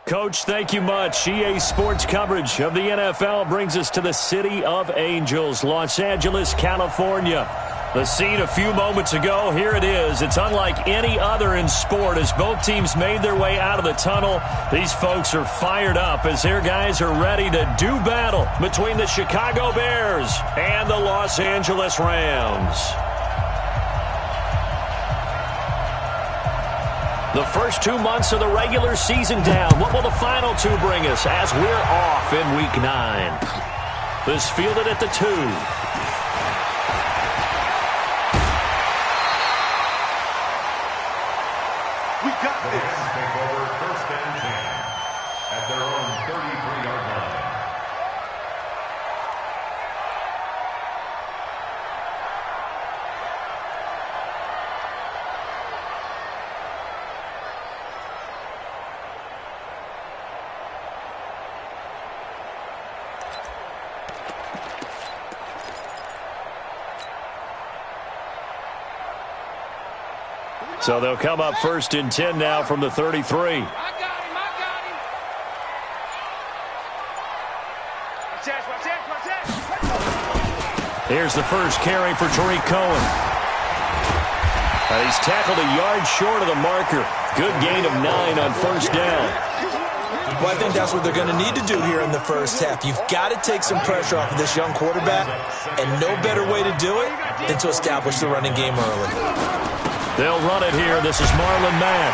Coach, thank you much. EA Sports coverage of the NFL brings us to the City of Angels, Los Angeles, California. The scene a few moments ago, here it is. It's unlike any other in sport as both teams made their way out of the tunnel. These folks are fired up as their guys are ready to do battle between the Chicago Bears and the Los Angeles Rams. The first 2 months of the regular season down. What will the final two bring us as we're off in Week 9? This fielded at the 2. We got this. Take over first and 10 at their own 33-yard line. So they'll come up first and 10 now from the 33. I got him. Here's the first carry for Tariq Cohen. He's tackled a yard short of the marker. Good gain of 9 on first down. Well, I think that's what they're going to need to do here in the first half. You've got to take some pressure off of this young quarterback, and no better way to do it than to establish the running game early. They'll run it here. This is Marlon Mack.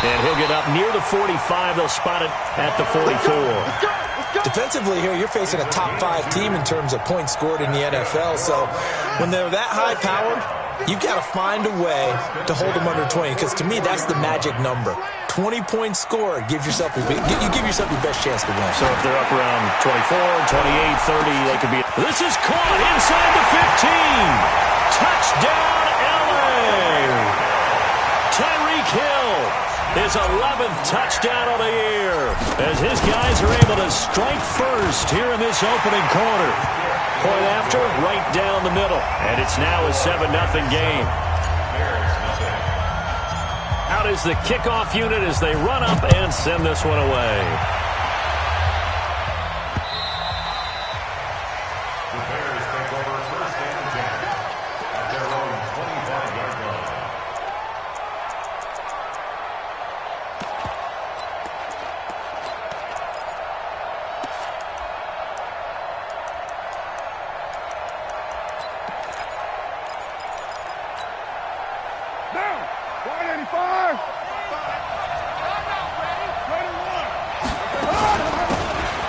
And he'll get up near the 45. They'll spot it at the 44. Defensively here, you're facing a top-5 team in terms of points scored in the NFL. So when they're that high-powered, you've got to find a way to hold them under 20. Because to me, that's the magic number. 20 points scored. You give yourself your best chance to win. So if they're up around 24, 28, 30, they could be. This is caught inside the 15. Touchdown. Tyreek Hill, his 11th touchdown of the year, as his guys are able to strike first here in this opening quarter. Point after, right down the middle, and it's now a 7-0 game. Out is the kickoff unit as they run up and send this one away.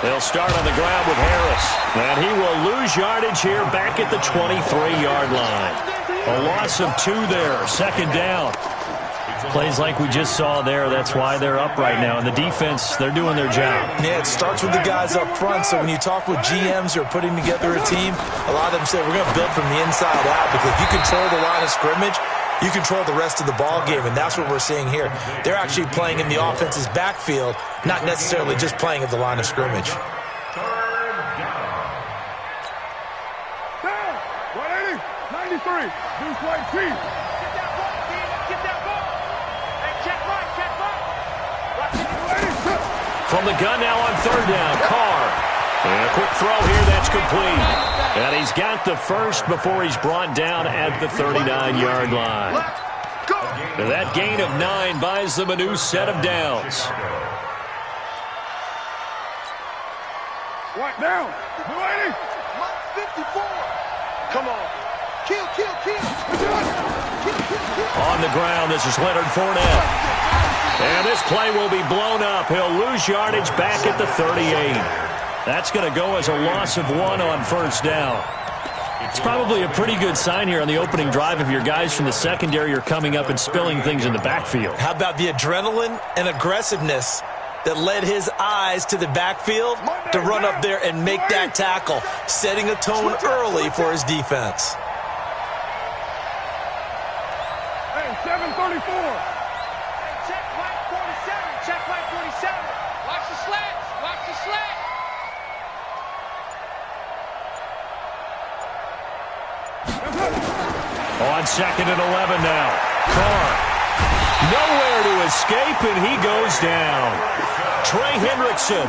They'll start on the ground with Harris. And he will lose yardage here back at the 23-yard line. A loss of 2 there. Second down. Plays like we just saw there. That's why they're up right now. And the defense, they're doing their job. Yeah, it starts with the guys up front. So when you talk with GMs who are putting together a team, a lot of them say, we're going to build from the inside out. Because if you control the line of scrimmage, you control the rest of the ball game, and that's what we're seeing here. They're actually playing in the offense's backfield, not necessarily just playing at the line of scrimmage. Down, 180, 93, Deuce White T. Get that ball. Hey, check right. From the gun now on third down, Carr. And a quick throw here, that's complete. And he's got the first before he's brought down at the 39-yard line. That gain of 9 buys them a new set of downs. Right down. 280. 54. Come on. Kill. On the ground, this is Leonard Fournette. And this play will be blown up. He'll lose yardage back at the 38. That's going to go as a loss of 1 on first down. It's probably a pretty good sign here on the opening drive if your guys from the secondary are coming up and spilling things in the backfield. How about the adrenaline and aggressiveness that led his eyes to the backfield to run up there and make that tackle, setting a tone early for his defense. Hey, 734. Check right 47. Watch the slats. On second and 11 now. Carr. Nowhere to escape, and he goes down. Trey Hendrickson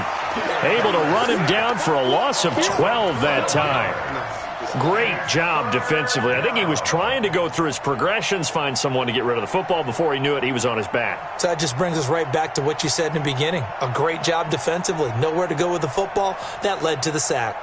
able to run him down for a loss of 12 that time. Great job defensively. I think he was trying to go through his progressions, find someone to get rid of the football. Before he knew it, he was on his back. So that just brings us right back to what you said in the beginning. A great job defensively. Nowhere to go with the football. That led to the sack.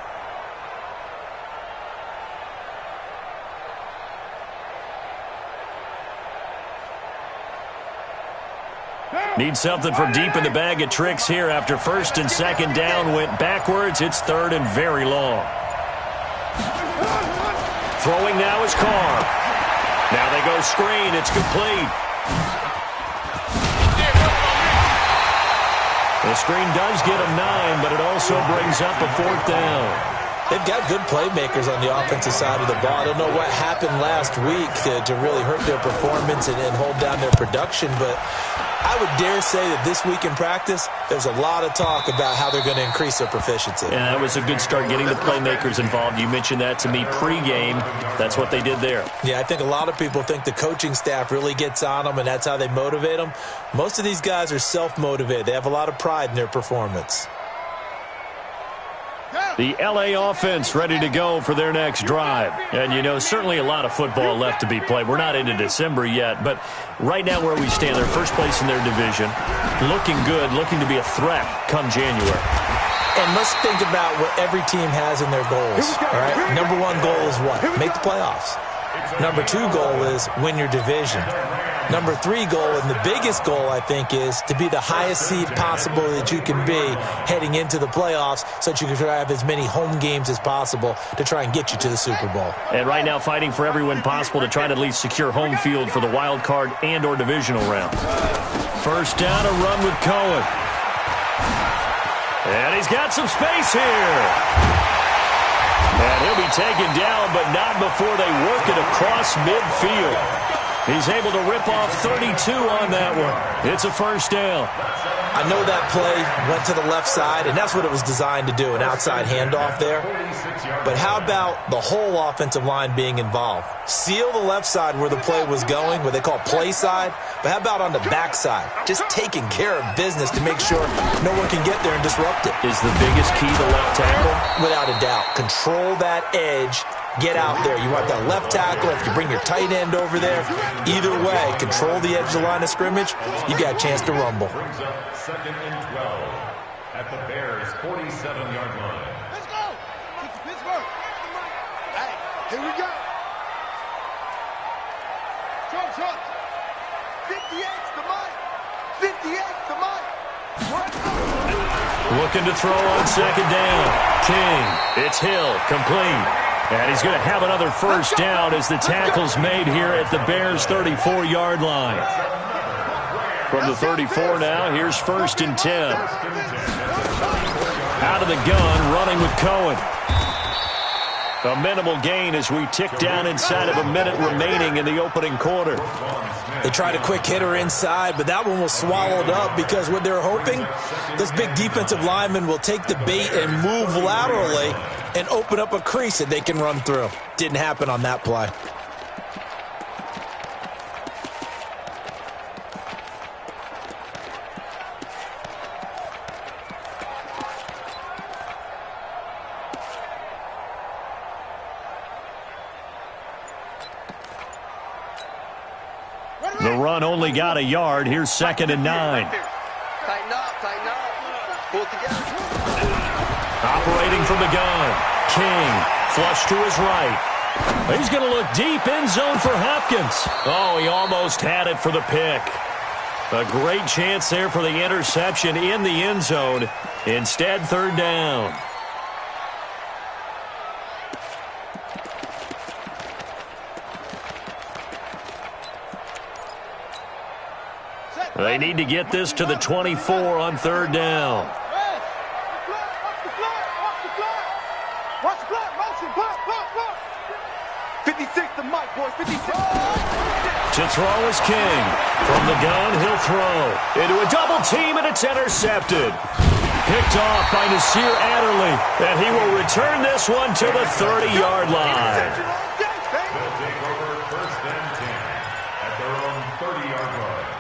Need something from deep in the bag of tricks here after first and second down went backwards. It's third and very long. Throwing now is Carr. Now they go screen. It's complete. The screen does get him 9, but it also brings up a 4th down. They've got good playmakers on the offensive side of the ball. I don't know what happened last week to really hurt their performance and hold down their production, but I would dare say that this week in practice, there's a lot of talk about how they're going to increase their proficiency. Yeah, that was a good start, getting the playmakers involved. You mentioned that to me pregame. That's what they did there. Yeah, I think a lot of people think the coaching staff really gets on them, and that's how they motivate them. Most of these guys are self-motivated. They have a lot of pride in their performance. The LA offense ready to go for their next drive. And, you know, certainly a lot of football left to be played. We're not into December yet, but right now where we stand, they're first place in their division. Looking good, looking to be a threat come January. And let's think about what every team has in their goals. All right? Number 1 goal is what? Make the playoffs. Number 2 goal is win your division. Number 3 goal, and the biggest goal, I think, is to be the highest seed possible that you can be heading into the playoffs so that you can try to have as many home games as possible to try and get you to the Super Bowl. And right now fighting for every win possible to try to at least secure home field for the wild card and or divisional round. First down, a run with Cohen. And he's got some space here. And he'll be taken down, but not before they work it across midfield. He's able to rip off 32 on that one. It's a first down. I know that play went to the left side, and that's what it was designed to do, an outside handoff there. But how about the whole offensive line being involved? Seal the left side where the play was going, what they call play side. But how about on the back side? Just taking care of business to make sure no one can get there and disrupt it. Is the biggest key the left tackle? Without a doubt. Control that edge. Get out there. You want that left tackle. If you bring your tight end over there, either way, control the edge of the line of scrimmage, you got a chance to rumble. Brings up 2nd and 12 at the Bears' 47-yard line. Let's go. Pittsburgh. Hey, here we go. Trump. 58's the mic. 58's the mic. Looking to throw on second down. King. It's Hill. Complete. And he's going to have another first down as the tackle's made here at the Bears' 34-yard line. From the 34 now, here's 1st and 10. Out of the gun, running with Cohen. A minimal gain as we tick down inside of a minute remaining in the opening quarter. They tried a quick hitter inside, but that one was swallowed up because what they're hoping, this big defensive lineman will take the bait and move laterally and open up a crease that they can run through. Didn't happen on that play. The run only got a yard. Here's 2nd and 9. Tighten up. Pull it together. Operating from the gun. King, flush to his right. He's going to look deep, end zone for Hopkins. Oh, he almost had it for the pick. A great chance there for the interception in the end zone. Instead, 3rd down. They need to get this to the 24 on 3rd down. Watch the clock, motion, clock. 56 the mic, boys, 56. To throw is King. From the gun, he'll throw. Into a double team, and it's intercepted. Picked off by Nasir Adderley. And he will return this one to the 30-yard line. They'll take over 1st and 10 at their own 30-yard line.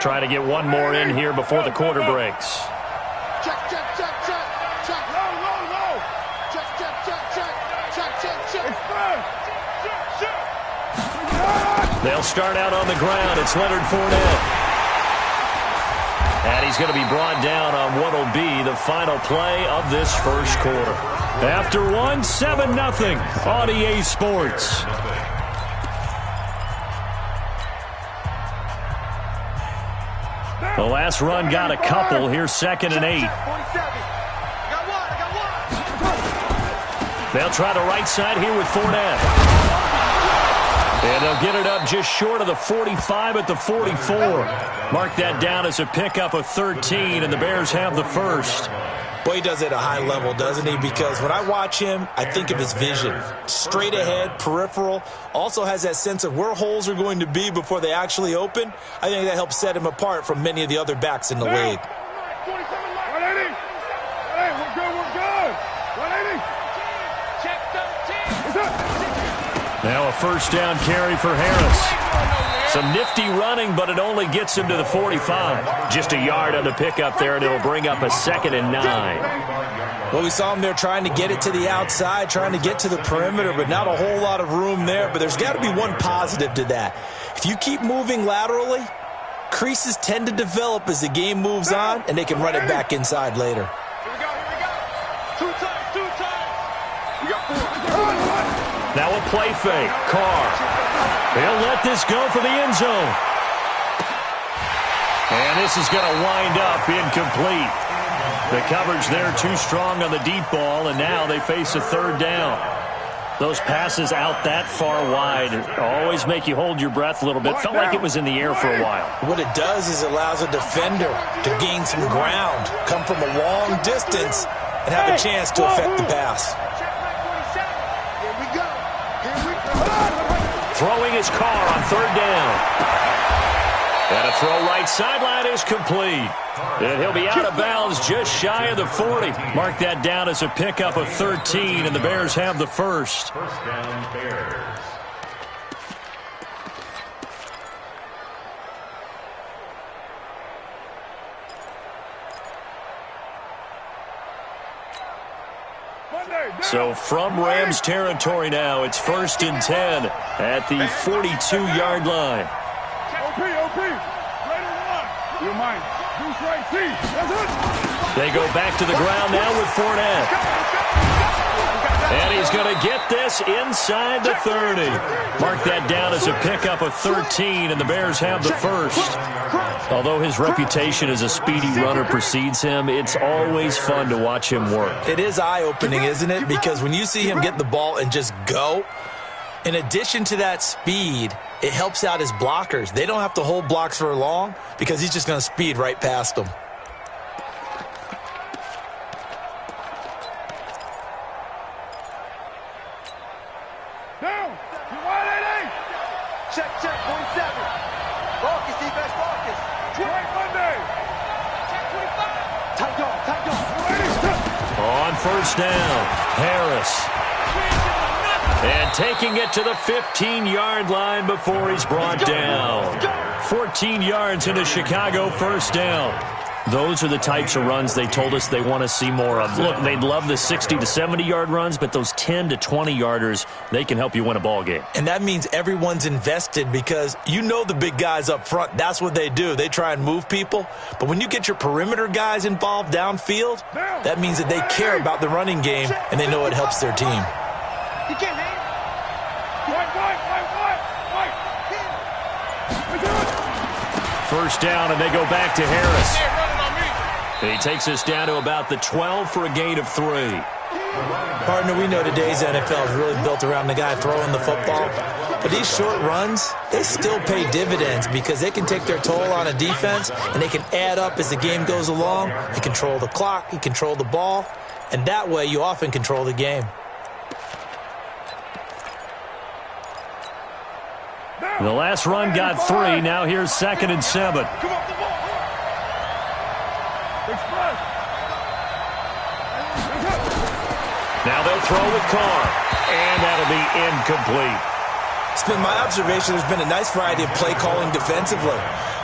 Try to get one more in here before the quarter breaks. Check, check, check, check, check. Low, low, low. Check, check, check, check, check, check, check. Express. Check, check. They'll start out on the ground. It's Leonard Fournette. And he's going to be brought down on what will be the final play of this first quarter. After one, 7-0 on EA Sports. The last run got a couple. Here's 2nd and 8. They'll try the right side here with Fournette. And they'll get it up just short of the 45 at the 44. Mark that down as a pickup of 13, and the Bears have the first. Boy, he does it at a high level, doesn't he? Because when I watch him, I think of his vision. Straight ahead, peripheral. Also has that sense of where holes are going to be before they actually open. I think that helps set him apart from many of the other backs in the league. 180. Hey, we're good, we're good. 180. Check 13. Now a first down carry for Harris. Some nifty running, but it only gets him to the 45. Just a yard on the pickup there, and it'll bring up a 2nd and 9. Well, we saw him there trying to get it to the outside, trying to get to the perimeter, but not a whole lot of room there. But there's got to be one positive to that. If you keep moving laterally, creases tend to develop as the game moves on, and they can run it back inside later. Here we go, here we go. Two times. We got 4. Now a play fake. Carr. He'll let this go for the end zone. And this is going to wind up incomplete. The coverage there too strong on the deep ball, and now they face a 3rd down. Those passes out that far wide always make you hold your breath a little bit. Felt like it was in the air for a while. What it does is it allows a defender to gain some ground, come from a long distance, and have a chance to affect the pass. Throwing his Carr on 3rd down. And a throw right sideline is complete. And he'll be out of bounds just shy of the 40. Mark that down as a pickup of 13, and the Bears have the first. First down, Bears. So from Rams territory now, it's 1st and 10 at the 42-yard line. OP, right on the line. You're mine. Deuce right, T. That's it. They go back to the ground now with Fournette. And he's going to get this inside the 30. Mark that down as a pickup of 13, and the Bears have the first. Although his reputation as a speedy runner precedes him, it's always fun to watch him work. It is eye-opening, isn't it? Because when you see him get the ball and just go, in addition to that speed, it helps out his blockers. They don't have to hold blocks for long because he's just going to speed right past them. Down. 180. Check, 47. Marcus, defense, Marcus. Right Monday. Check 25. Tight dog. 180. On first down, Harris. And taking it to the 15-yard line before he's brought down. 14 yards into Chicago first down. Those are the types of runs they told us they want to see more of. Look, they'd love the 60 to 70-yard runs, but those 10 to 20-yarders, they can help you win a ball game. And that means everyone's invested because you know the big guys up front, that's what they do. They try and move people. But when you get your perimeter guys involved downfield, that means that they care about the running game and they know it helps their team. You can't hang. First down, and they go back to Harris. He takes us down to about the 12 for a gain of 3. Partner, we know today's NFL is really built around the guy throwing the football. But these short runs, they still pay dividends because they can take their toll on a defense, and they can add up as the game goes along. You control the clock, you control the ball, and that way you often control the game. The last run got 3. Now here's 2nd and 7. Come on, the ball. Express. Now they'll throw with Carr, and that'll be incomplete. It's been my observation there's been a nice variety of play calling defensively.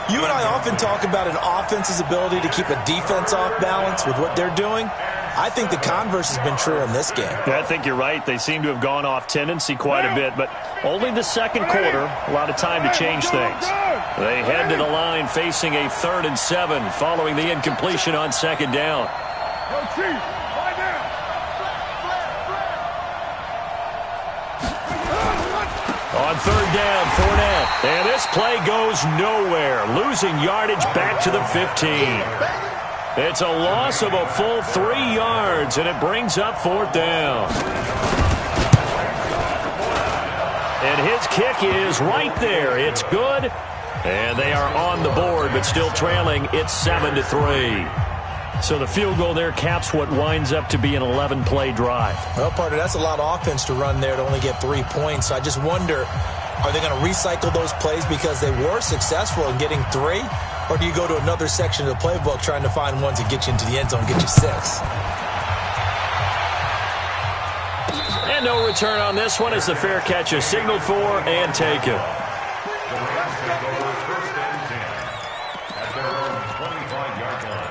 You and I often talk about an offense's ability to keep a defense off balance with what they're doing. I think the converse has been true in this game. Yeah, I think you're right. They seem to have gone off tendency quite a bit, but only the second quarter, a lot of time to change things. They head to the line facing a 3rd and 7 following the incompletion on second down. On 3rd down, Fournette. And this play goes nowhere, losing yardage back to the 15. It's a loss of a full 3 yards, and it brings up 4th down. And his kick is right there. It's good. And they are on the board, but still trailing. It's 7-3. So the field goal there caps what winds up to be an 11-play drive. Well, partner, that's a lot of offense to run there to only get 3 points. So I just wonder, are they going to recycle those plays because they were successful in getting 3? Or do you go to another section of the playbook trying to find ones that get you into the end zone, get you 6? And no return on this one as the fair catch is signaled for and taken. The Rams take over 1st and 10 at their own 25-yard line.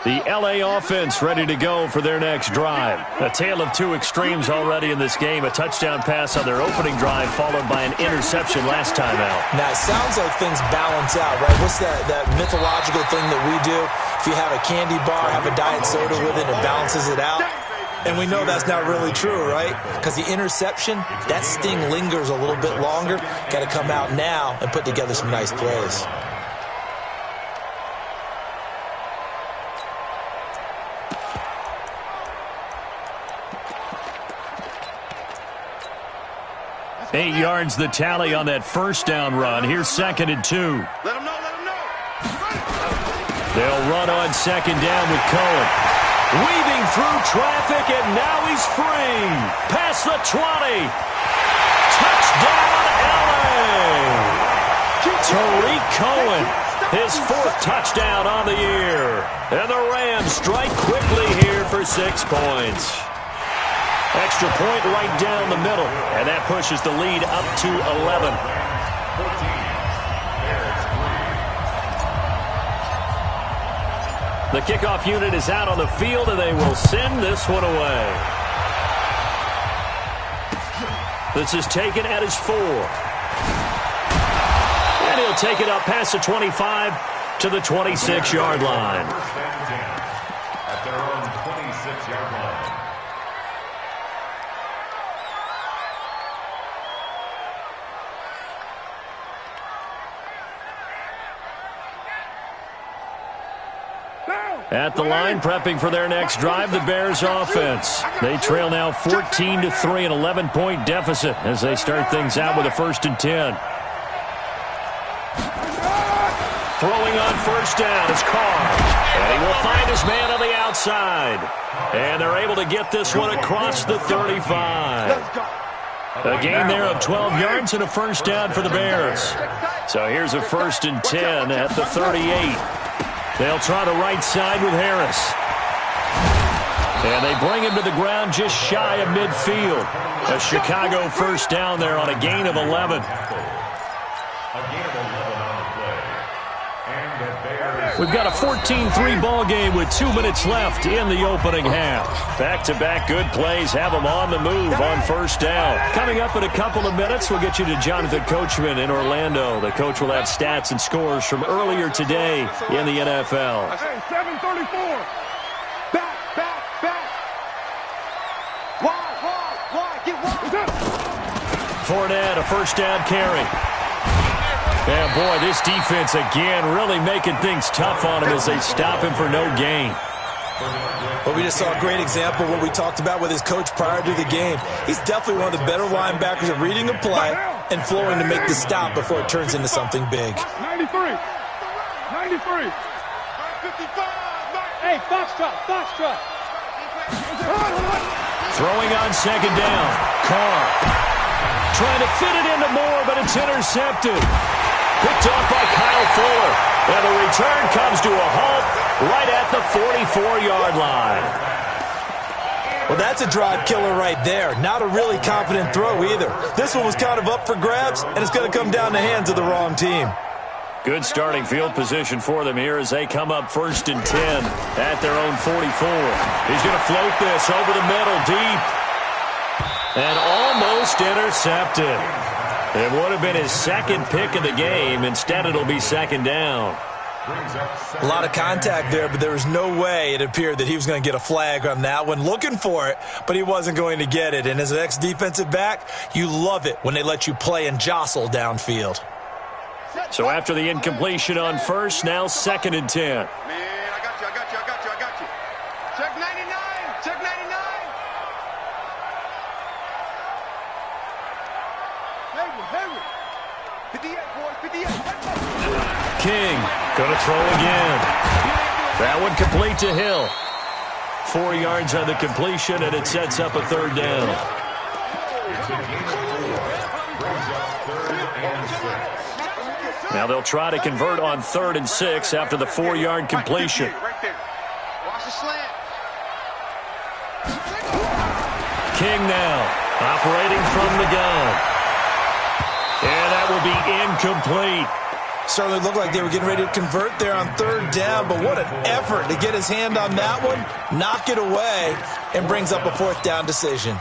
The L.A. offense ready to go for their next drive. A tale of 2 extremes already in this game. A touchdown pass on their opening drive followed by an interception last time out. Now, it sounds like things balance out, right? What's that mythological thing that we do? If you have a candy bar, have a diet soda with it, it balances it out. And we know that's not really true, right? Because the interception, that sting lingers a little bit longer. Got to come out now and put together some nice plays. Eight yards the tally on that 1st down run. Here's 2nd and 2. Let him know, let him know. They'll run on 2nd down with Cohen. Weaving through traffic, and now he's free. Past the 20. Touchdown, L.A. Tariq Cohen, his 4th touchdown on the year. And the Rams strike quickly here for 6 points. Extra point right down the middle, and that pushes the lead up to 11. 14. The kickoff unit is out on the field, and they will send this one away. This is taken at his 4. And he'll take it up past the 25 to the 26-yard line. At their own 26-yard line. At the line, prepping for their next drive, the Bears offense. They trail now 14-3, an 11-point deficit as they start things out with a 1st and 10. Throwing on 1st down is Carr. And he will find his man on the outside. And they're able to get this one across the 35. A gain there of 12 yards and a 1st down for the Bears. So here's a 1st and 10 at the 38. They'll try the right side with Harris. And they bring him to the ground just shy of midfield. A Chicago 1st down there on a gain of 11. We've got a 14-3 ball game with 2 minutes left in the opening half. Back-to-back good plays have them on the move on 1st down. Coming up in a couple of minutes, we'll get you to Jonathan Coachman in Orlando. The coach will have stats and scores from earlier today in the NFL. Hey, 734. Back. Wide, get wide. Fournette, a 1st down carry. Yeah, boy, this defense again really making things tough on him as they stop him for no gain. Well, we just saw a great example of what we talked about with his coach prior to the game. He's definitely one of the better linebackers at reading a play and flowing to make the stop before it turns into something big. 93. 55. Hey, Foxtrot. Throwing on 2nd down. Carr trying to fit it into Moore, but it's intercepted. Picked off by Kyle Fuller. And the return comes to a halt right at the 44-yard line. Well, that's a drive killer right there. Not a really confident throw either. This one was kind of up for grabs, and it's going to come down the hands of the wrong team. Good starting field position for them here as they come up 1st and 10 at their own 44. He's going to float this over the middle deep. And almost intercepted. It would have been his second pick of the game. Instead, it'll be 2nd down. A lot of contact there, but there was no way it appeared that he was going to get a flag on that one. Looking for it, but he wasn't going to get it. And as an ex-defensive back, you love it when they let you play and jostle downfield. So after the incompletion on 1st, now 2nd and 10. Man, I got you. Check 99. Check 99. Hayward. 58, boys, 58. King going to throw again. That one complete to Hill. 4 yards on the completion, and it sets up a 3rd down. Now they'll try to convert on 3rd and 6 after the 4-yard completion. Right there. Watch the slant. King now operating from the gun. And that will be incomplete. Certainly looked like they were getting ready to convert there on 3rd down, but what an effort to get his hand on that one, knock it away, and brings up a 4th down decision.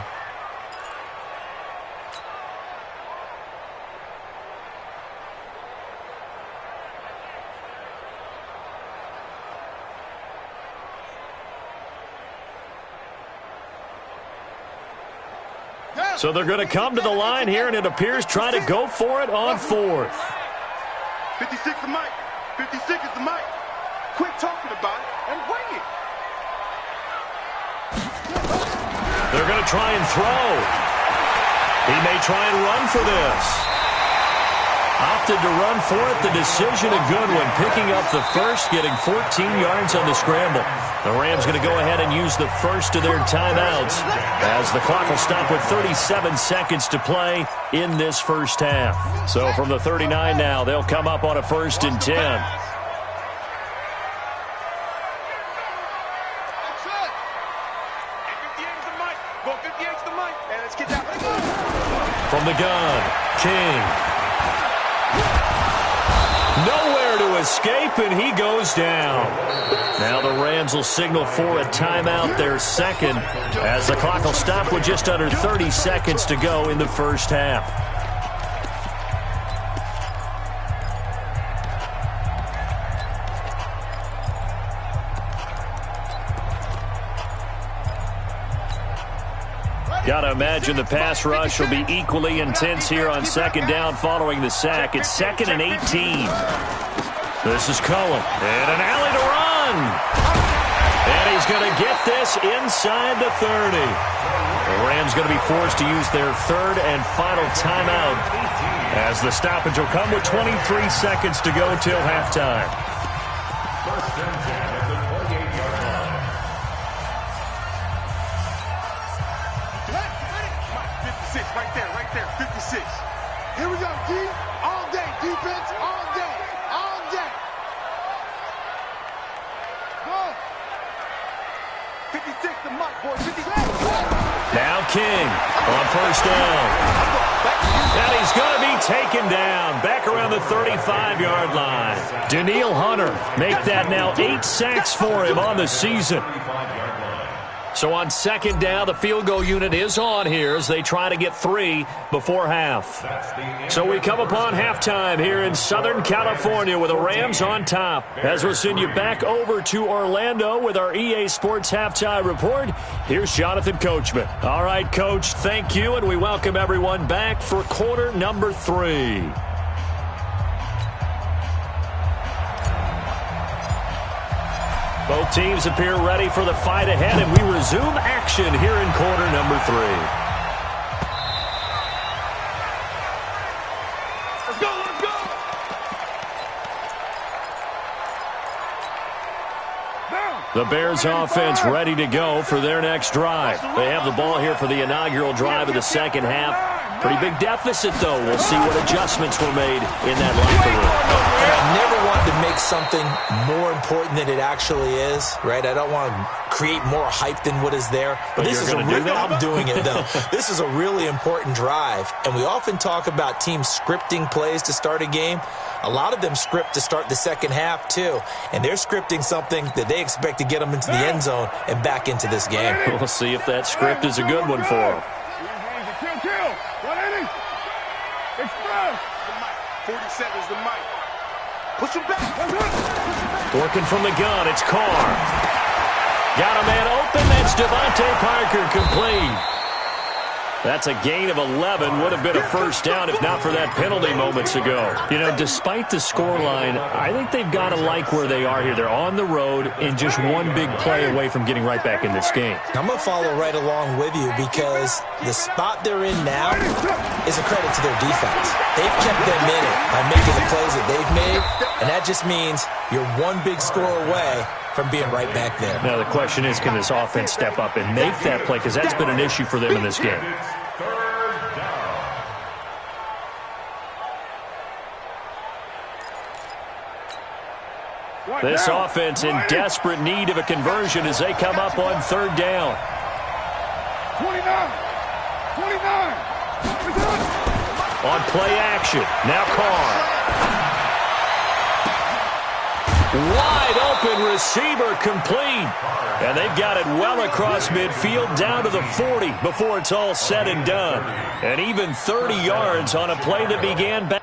So they're going to come to the line here, and it appears try to go for it on 4th. 56 the mic. 56 is the mic. Quit talking about it and bring it. They're going to try and throw. He may try and run for this. Opted to run for it. The decision a good one. Picking up the first, getting 14 yards on the scramble. The Rams going to go ahead and use the first of their timeouts as the clock will stop with 37 seconds to play in this first half. So from the 39 now, they'll come up on a 1st and 10. From the gun, King. Nowhere to escape, and he goes down. Now the Rams will signal for a timeout, their second, as the clock will stop with just under 30 seconds to go in the first half. Got to imagine the pass rush will be equally intense here on 2nd down following the sack. It's 2nd and 18. This is Cullen. And an alley to run. And he's going to get this inside the 30. The Rams going to be forced to use their 3rd and final timeout as the stoppage will come with 23 seconds to go till halftime. 1st and 10 at the 28-yard line. 56, right there, 56. Here we go, D. All day, defense, all day. Go. 56, the mic, boy, 56. Now King on 1st down. And he's going to be taken down back around the 35-yard line. Danielle Hunter make that now 8 sacks for him on the season. So on 2nd down, the field goal unit is on here as they try to get 3 before half. So we come upon halftime here in Southern California with the Rams on top. As we'll send you back over to Orlando with our EA Sports Halftime Report, here's Jonathan Coachman. All right, Coach, thank you, and we welcome everyone back for quarter number 3. Both teams appear ready for the fight ahead, and we resume action here in quarter number 3. Let's go, let's go! The Bears offense ready to go for their next drive. They have the ball here for the inaugural drive of the second half. Pretty big deficit, though. We'll see what adjustments were made in that locker room. And I never wanted to make something more important than it actually is, right? I don't want to create more hype than what is there. But this is I'm doing it, though. This is a really important drive. And we often talk about teams scripting plays to start a game. A lot of them script to start the second half, too. And they're scripting something that they expect to get them into the end zone and back into this game. We'll see if that script is a good one for them. Kill. 180. Express. 47's the mic. Push him back. Working from the gun, it's Carr. Got a man open. That's Devontae Parker complete. That's a gain of 11. Would have been a first down if not for that penalty moments ago. You know, despite the scoreline, I think they've got to like where they are here. They're on the road and just one big play away from getting right back in this game. I'm going to follow right along with you because the spot they're in now is a credit to their defense. They've kept them in it by making the plays that they've made, and that just means you're one big score away from being right back there. Now, the question is, can this offense step up and make that play? Because that's been an issue for them in this game. This offense in desperate need of a conversion as they come up on third down. 29. On play action. Now Carr. Wide open receiver complete. And they've got it well across midfield down to the 40 before it's all said and done. And even 30 yards on a play that began back.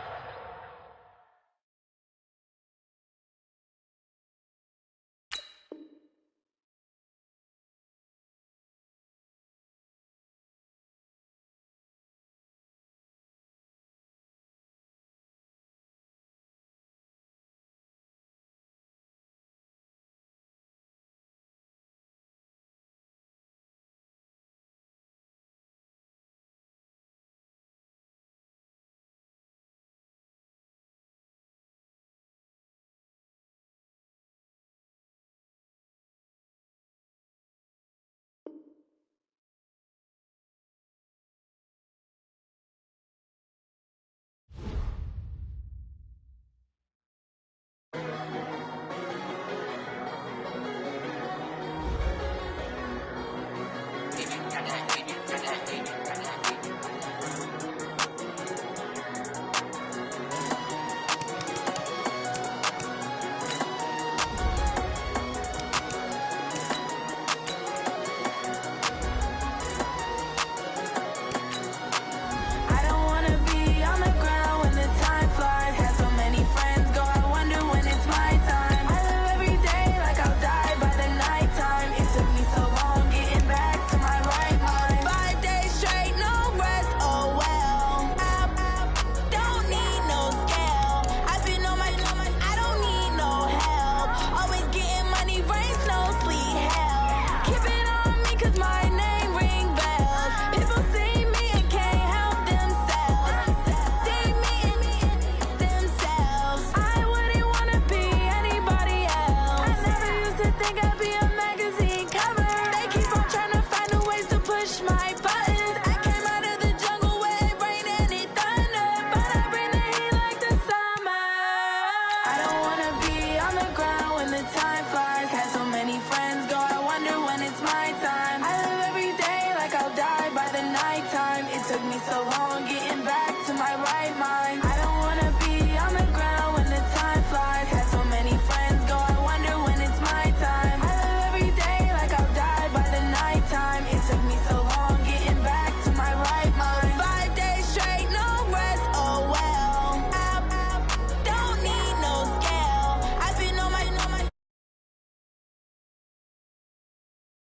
Time flies.